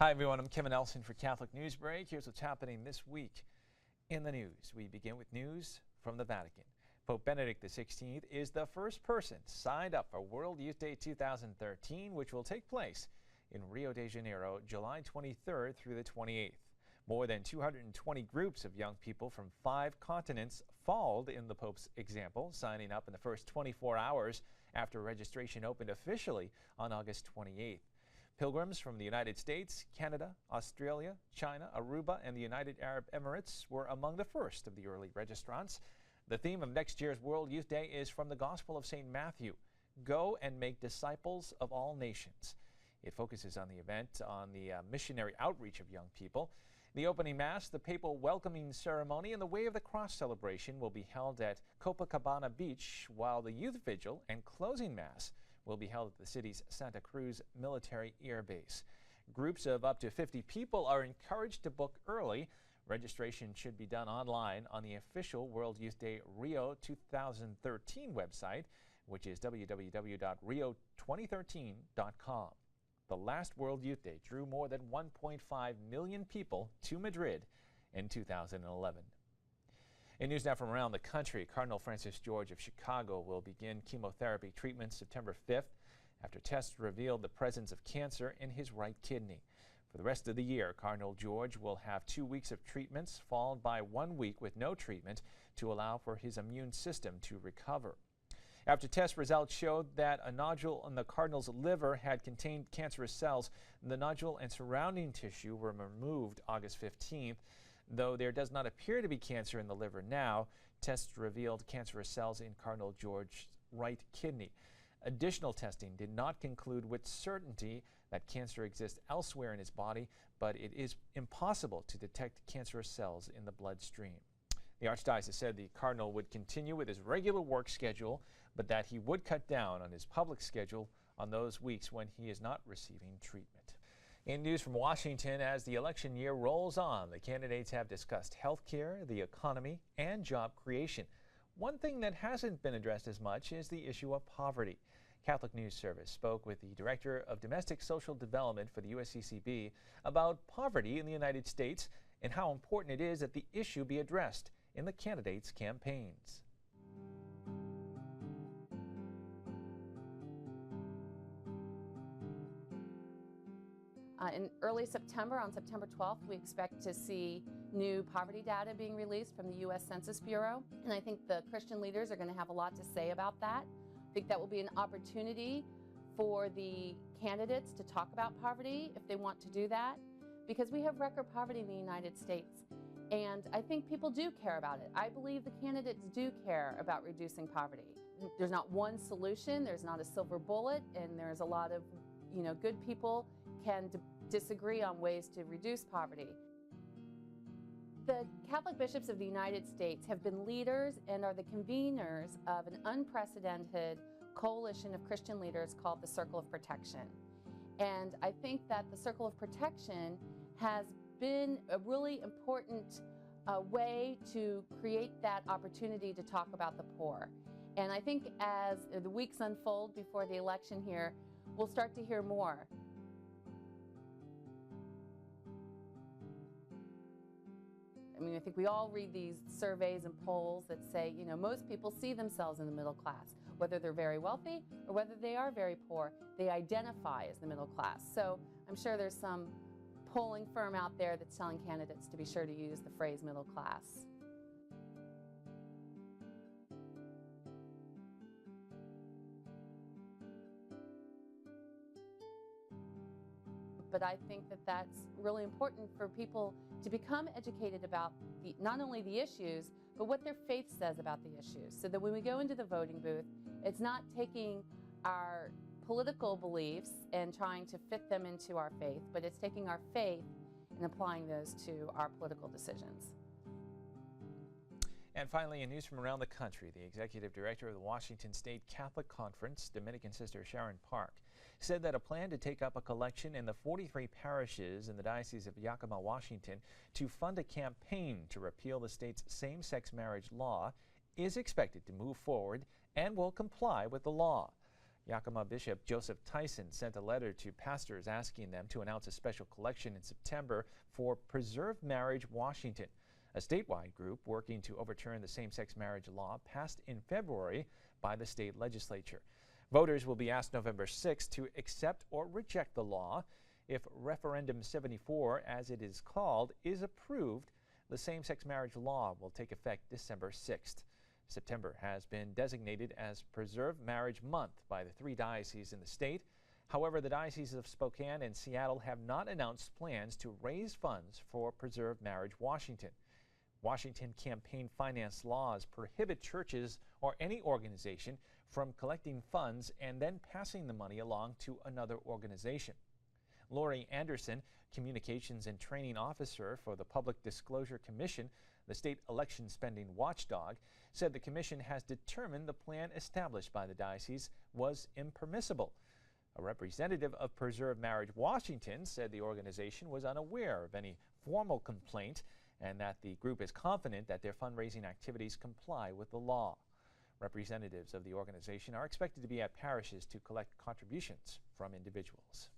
Hi everyone, I'm Kevin Elson for Catholic NewsBreak. Here's what's happening this week in the news. We begin with news from the Vatican. Pope Benedict XVI is the first person signed up for World Youth Day 2013, which will take place in Rio de Janeiro, July 23rd through the 28th. More than 220 groups of young people from 5 continents followed in the Pope's example, signing up in the first 24 hours after registration opened officially on August 28th. Pilgrims from the United States, Canada, Australia, China, Aruba, and the United Arab Emirates were among the first of the early registrants. The theme of next year's World Youth Day is from the Gospel of St. Matthew, Go and Make Disciples of All Nations. It focuses on the event on the missionary outreach of young people. The opening Mass, the papal welcoming ceremony, and the Way of the Cross celebration will be held at Copacabana Beach, while the Youth Vigil and closing Mass will be held at the city's Santa Cruz Military Air Base. Groups of up to 50 people are encouraged to book early. Registration should be done online on the official World Youth Day Rio 2013 website, which is www.rio2013.com. The last World Youth Day drew more than 1.5 million people to Madrid in 2011. In news now from around the country, Cardinal Francis George of Chicago will begin chemotherapy treatment September 5th after tests revealed the presence of cancer in his right kidney. For the rest of the year, Cardinal George will have 2 weeks of treatments, followed by 1 week with no treatment to allow for his immune system to recover. After test results showed that a nodule in the Cardinal's liver had contained cancerous cells, the nodule and surrounding tissue were removed August 15th. Though there does not appear to be cancer in the liver now, tests revealed cancerous cells in Cardinal George's right kidney. Additional testing did not conclude with certainty that cancer exists elsewhere in his body, but it is impossible to detect cancerous cells in the bloodstream. The Archdiocese said the Cardinal would continue with his regular work schedule, but that he would cut down on his public schedule on those weeks when he is not receiving treatment. In news from Washington, as the election year rolls on, the candidates have discussed health care, the economy, and job creation. One thing that hasn't been addressed as much is the issue of poverty. Catholic News Service spoke with the Director of Domestic Social Development for the USCCB about poverty in the United States and how important it is that the issue be addressed in the candidates' campaigns. In early September, on September 12th, we expect to see new poverty data being released from the U.S. Census Bureau. And I think the Christian leaders are going to have a lot to say about that. I think that will be an opportunity for the candidates to talk about poverty if they want to do that, because we have record poverty in the United States. And I think people do care about it. I believe the candidates do care about reducing poverty. There's not one solution, there's not a silver bullet, and there's a lot of, good people can disagree on ways to reduce poverty. The Catholic bishops of the United States have been leaders and are the conveners of an unprecedented coalition of Christian leaders called the Circle of Protection. And I think that the Circle of Protection has been a really important way to create that opportunity to talk about the poor. And I think as the weeks unfold before the election here, we'll start to hear more. I think we all read these surveys and polls that say, most people see themselves in the middle class, whether they're very wealthy or whether they are very poor, they identify as the middle class. So I'm sure there's some polling firm out there that's telling candidates to be sure to use the phrase middle class. But I think that that's really important for people to become educated about not only the issues, but what their faith says about the issues. So that when we go into the voting booth, it's not taking our political beliefs and trying to fit them into our faith, but it's taking our faith and applying those to our political decisions. And finally, in news from around the country, the executive director of the Washington State Catholic Conference, Dominican Sister Sharon Park, said that a plan to take up a collection in the 43 parishes in the Diocese of Yakima, Washington, to fund a campaign to repeal the state's same-sex marriage law is expected to move forward and will comply with the law. Yakima Bishop Joseph Tyson sent a letter to pastors asking them to announce a special collection in September for Preserve Marriage Washington, a statewide group working to overturn the same-sex marriage law passed in February by the state legislature. Voters will be asked November 6th to accept or reject the law. If Referendum 74, as it is called, is approved, the same-sex marriage law will take effect December 6th. September has been designated as Preserve Marriage Month by the 3 dioceses in the state. However, the dioceses of Spokane and Seattle have not announced plans to raise funds for Preserve Marriage Washington. Washington campaign finance laws prohibit churches or any organization from collecting funds and then passing the money along to another organization. Lori Anderson, Communications and Training Officer for the Public Disclosure Commission, the state election spending watchdog, said the commission has determined the plan established by the diocese was impermissible. A representative of Preserve Marriage Washington said the organization was unaware of any formal complaint and that the group is confident that their fundraising activities comply with the law. Representatives of the organization are expected to be at parishes to collect contributions from individuals.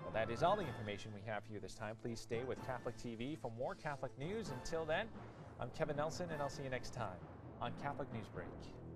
Well, that is all the information we have for you this time. Please stay with Catholic TV for more Catholic news. Until then, I'm Kevin Nelson, and I'll see you next time on Catholic NewsBreak.